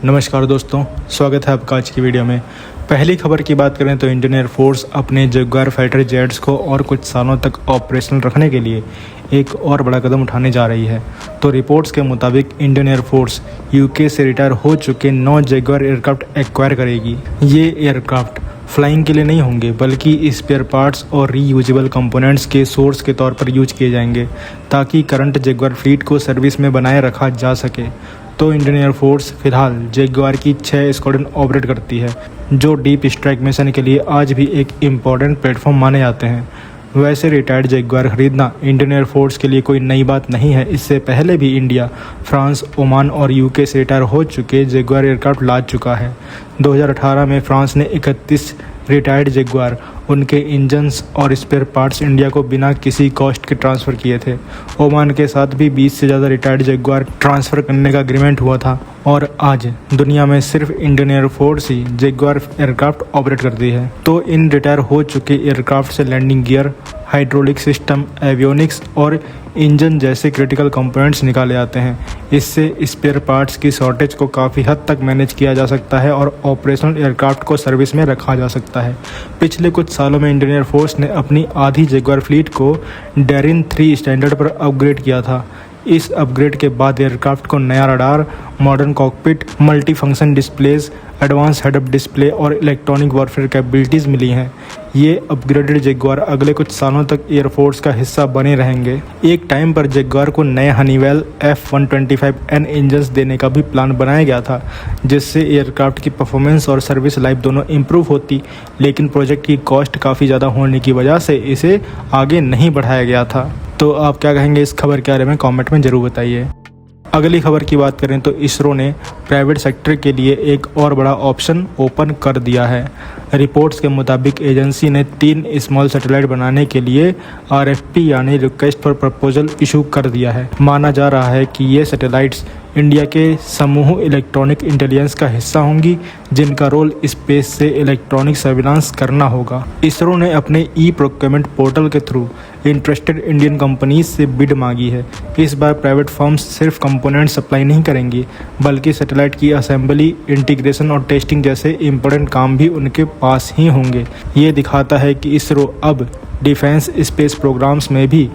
नमस्कार दोस्तों, स्वागत है आपका आज की वीडियो में। पहली खबर की बात करें तो इंडियन एयरफोर्स अपने जगुआर फाइटर जेट्स को और कुछ सालों तक ऑपरेशनल रखने के लिए एक और बड़ा कदम उठाने जा रही है। तो रिपोर्ट्स के मुताबिक इंडियन एयरफोर्स यूके से रिटायर हो चुके 9 जगुआर एयरक्राफ्ट एक्वायर करेगी। ये एयरक्राफ्ट फ्लाइंग के लिए नहीं होंगे बल्कि स्पेयर पार्ट्स और रीयूजेबल कंपोनेंट्स के सोर्स के तौर पर यूज किए जाएंगे ताकि करंट जगुआर फ्लीट को सर्विस में बनाए रखा जा सके। तो इंडियन एयरफोर्स फिलहाल जगुआर की 6 स्क्वाड्रन ऑपरेट करती है, जो डीप स्ट्राइक मिशन के लिए आज भी एक इम्पॉर्टेंट प्लेटफॉर्म माने जाते हैं। वैसे रिटायर्ड जगुआर खरीदना इंडियन एयरफोर्स के लिए कोई नई बात नहीं है। इससे पहले भी इंडिया, फ्रांस, ओमान और यूके से रिटायर हो चुके जगुआर एयरक्राफ्ट ला चुका है। 2018 में फ्रांस ने 31 रिटायर्ड जगुआर, उनके इंजन्स और स्पेयर पार्ट्स इंडिया को बिना किसी कॉस्ट के ट्रांसफ़र किए थे। ओमान के साथ भी 20 से ज़्यादा रिटायर्ड जगुआर ट्रांसफ़र करने का एग्रीमेंट हुआ था और आज दुनिया में सिर्फ इंडियन एयरफोर्स ही जगुआर एयरक्राफ्ट ऑपरेट करती है। तो इन रिटायर हो चुके एयरक्राफ्ट से landing gear, hydraulic system, avionics और इंजन जैसे क्रिटिकल कंपोनेंट्स निकाले जाते हैं। इससे स्पेयर पार्ट्स की शॉर्टेज को काफ़ी हद तक मैनेज किया जा सकता है और ऑपरेशनल एयरक्राफ्ट को सर्विस में रखा जा सकता है। पिछले कुछ सालों में इंडियन एयरफोर्स ने अपनी आधी जगुआर फ्लीट को डेरिन 3 स्टैंडर्ड पर अपग्रेड किया था। इस अपग्रेड के बाद एयरक्राफ्ट को नया radar, modern cockpit, multi function displays, advance head up display और इलेक्ट्रॉनिक वॉरफेयर कैपेबिलिटीज़ मिली हैं। ये अपग्रेडेड जगुआर अगले कुछ सालों तक एयरफोर्स का हिस्सा बने रहेंगे। एक टाइम पर जगुआर को नए हनीवेल F125N इंजन्स देने का भी प्लान बनाया गया था, जिससे एयरक्राफ्ट की परफॉर्मेंस और सर्विस लाइफ दोनों इम्प्रूव होती, लेकिन प्रोजेक्ट की कॉस्ट काफ़ी ज़्यादा होने की वजह से इसे आगे नहीं बढ़ाया गया था। तो आप क्या कहेंगे इस खबर के बारे में कमेंट में ज़रूर बताइए। अगली खबर की बात करें तो इसरो ने प्राइवेट सेक्टर के लिए एक और बड़ा ऑप्शन ओपन कर दिया है। रिपोर्ट्स के मुताबिक एजेंसी ने 3 स्मॉल सैटेलाइट बनाने के लिए RFP यानी रिक्वेस्ट फॉर प्रपोजल इशू कर दिया है। माना जा रहा है कि ये सैटेलाइट्स इंडिया के समूह इलेक्ट्रॉनिक इंटेलिजेंस का हिस्सा होंगी, जिनका रोल स्पेस से इलेक्ट्रॉनिक सर्विलांस करना होगा। इसरो ने अपने ई-प्रोक्योरमेंट पोर्टल के थ्रू इंटरेस्टेड इंडियन कंपनीज से बिड मांगी है। इस बार प्राइवेट फर्म्स सिर्फ कंपोनेंट सप्लाई नहीं करेंगी, बल्कि सैटेलाइट की असेंबली, इंटीग्रेशन और टेस्टिंग जैसे इंपॉर्टेंट काम भी उनके पास ही होंगे। ये दिखाता है कि इसरो अब डिफेंस स्पेस प्रोग्राम्स में भी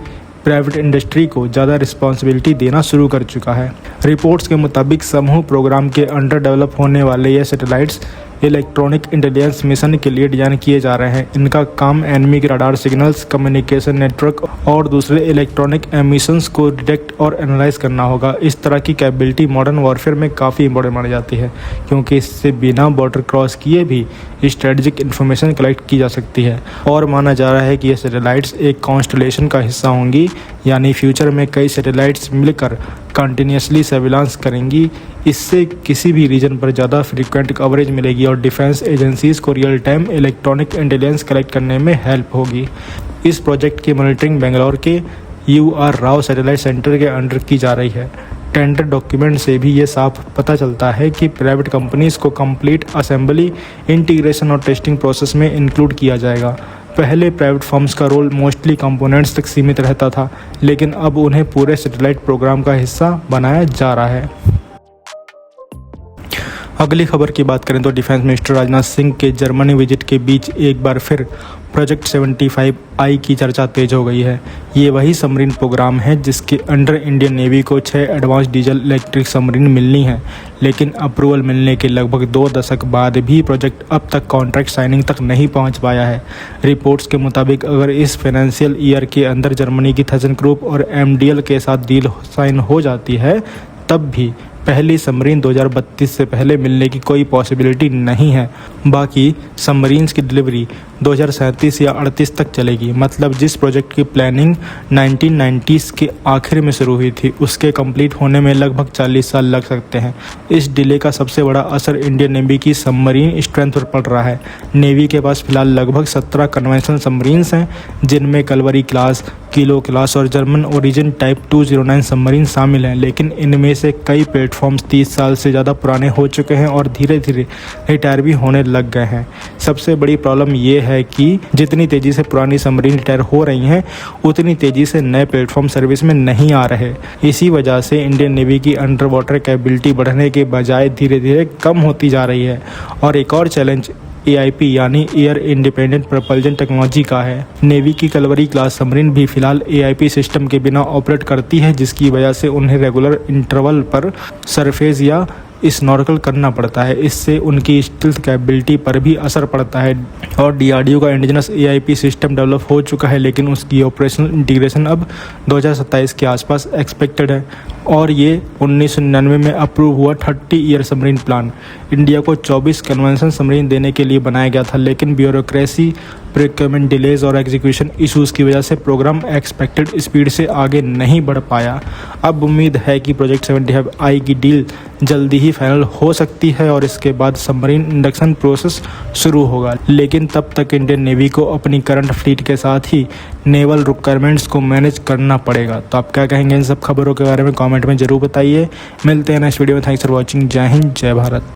प्राइवेट इंडस्ट्री को ज़्यादा रिस्पॉन्सिबिलिटी देना शुरू कर चुका है। रिपोर्ट्स के मुताबिक समूह प्रोग्राम के अंडर डेवलप होने वाले ये सैटेलाइट्स इलेक्ट्रॉनिक इंटेलिजेंस मिशन के लिए डिज़ाइन किए जा रहे हैं। इनका काम एनिमी के रडार सिग्नल्स, कम्युनिकेशन नेटवर्क और दूसरे इलेक्ट्रॉनिक एमिशंस को डिटेक्ट और एनालाइज करना होगा। इस तरह की कैपेबिलिटी मॉडर्न वॉरफेयर में काफ़ी इंपॉर्टेंट मानी जाती है, क्योंकि इससे बिना बॉर्डर क्रॉस किए भी स्ट्रेटजिक इन्फॉर्मेशन कलेक्ट की जा सकती है। और माना जा रहा है कि ये सैटेलाइट्स एक कॉन्स्टलेशन का हिस्सा होंगी, यानी फ्यूचर में कई सैटेलाइट्स मिलकर कंटिन्यूसली सर्विलांस करेंगी। इससे किसी भी रीजन पर ज़्यादा फ्रीक्वेंट कवरेज मिलेगी और डिफेंस एजेंसीज़ को real time electronic intelligence collect करने में हेल्प होगी। इस प्रोजेक्ट की मॉनिटरिंग बेंगलोर के UR राव सैटेलाइट सेंटर के अंडर की जा रही है। टेंडर डॉक्यूमेंट से भी ये साफ पता चलता है कि प्राइवेट कंपनीज़ को कंप्लीट असेंबली, इंटीग्रेशन और टेस्टिंग प्रोसेस में इंक्लूड किया जाएगा। पहले प्राइवेट फर्म्स का रोल मोस्टली कंपोनेंट्स तक सीमित रहता था, लेकिन अब उन्हें पूरे सैटेलाइट प्रोग्राम का हिस्सा बनाया जा रहा है। अगली खबर की बात करें तो डिफेंस मिनिस्टर राजनाथ सिंह के जर्मनी विजिट के बीच एक बार फिर प्रोजेक्ट 75I की चर्चा तेज हो गई है। ये वही सबमरीन प्रोग्राम है जिसके अंडर इंडियन नेवी को 6 एडवांस डीजल इलेक्ट्रिक सबमरीन मिलनी है, लेकिन अप्रूवल मिलने के लगभग 2 दशक बाद भी प्रोजेक्ट अब तक कॉन्ट्रैक्ट साइनिंग तक नहीं पहुंच पाया है। रिपोर्ट्स के मुताबिक अगर इस फाइनेंशियल ईयर के अंदर जर्मनी की थर्सन ग्रुप और MDL के साथ डील साइन हो जाती है, तब भी पहली सबमरीन 2032 से पहले मिलने की कोई पॉसिबिलिटी नहीं है। बाकी सबमरीन्स की डिलीवरी 2037 या 38 तक चलेगी। मतलब जिस प्रोजेक्ट की प्लानिंग 1990s के आखिर में शुरू हुई थी, उसके कंप्लीट होने में लगभग 40 साल लग सकते हैं। इस डिले का सबसे बड़ा असर इंडियन नेवी की सबमरीन स्ट्रेंथ पर पड़ रहा है। नेवी के पास फिलहाल लगभग 17 कन्वेंशनल सबमरीन्स हैं, जिनमें कलवरी क्लास, किलो क्लास और जर्मन ओरिजिन टाइप 209 सबमरीन शामिल हैं, लेकिन इनमें से कई प्लेटफॉर्म्स 30 साल से ज़्यादा पुराने हो चुके हैं और धीरे धीरे रिटायर भी होने लग गए हैं। सबसे बड़ी प्रॉब्लम ये है कि जितनी तेज़ी से पुरानी सबमरीन रिटायर हो रही हैं, उतनी तेज़ी से नए प्लेटफॉर्म सर्विस में नहीं आ रहे। इसी वजह से इंडियन नेवी की अंडर वाटर कैपेबिलिटी बढ़ने के बजाय धीरे धीरे कम होती जा रही है। और एक और चैलेंज AIP यानी एयर इंडिपेंडेंट प्रपल्जन टेक्नोलॉजी का है। नेवी की कलवरी क्लास सबमरीन भी फिलहाल AIP सिस्टम के बिना ऑपरेट करती है, जिसकी वजह से उन्हें रेगुलर इंटरवल पर सरफेस या स्नॉर्कल करना पड़ता है। इससे उनकी स्टील्थ कैपेबिलिटी पर भी असर पड़ता है। और DRDO का इंडिजिनस AIP सिस्टम डेवलप हो चुका है, लेकिन उसकी ऑपरेशनल इंटीग्रेशन अब 2027 के आसपास एक्सपेक्टेड है। और ये 1999 में अप्रूव हुआ 30 ईयर सबमरीन प्लान इंडिया को 24 कन्वेंशन सबमरीन देने के लिए बनाया गया था, लेकिन ब्यूरोक्रेसी, प्रोक्योरमेंट डिलेज और एग्जीक्यूशन इश्यूज़ की वजह से प्रोग्राम एक्सपेक्टेड स्पीड से आगे नहीं बढ़ पाया। अब उम्मीद है कि प्रोजेक्ट 75I की डील जल्दी ही फाइनल हो सकती है और इसके बाद सबमरीन इंडक्शन प्रोसेस शुरू होगा। लेकिन तब तक इंडियन नेवी को अपनी करंट फ्लीट के साथ ही नेवल रिक्वायरमेंट्स को मैनेज करना पड़ेगा। तो आप क्या कहेंगे इन सब खबरों के बारे में कमेंट में ज़रूर बताइए। मिलते हैं नेक्स्ट वीडियो में। Thanks for watching. जय हिंद, जय भारत।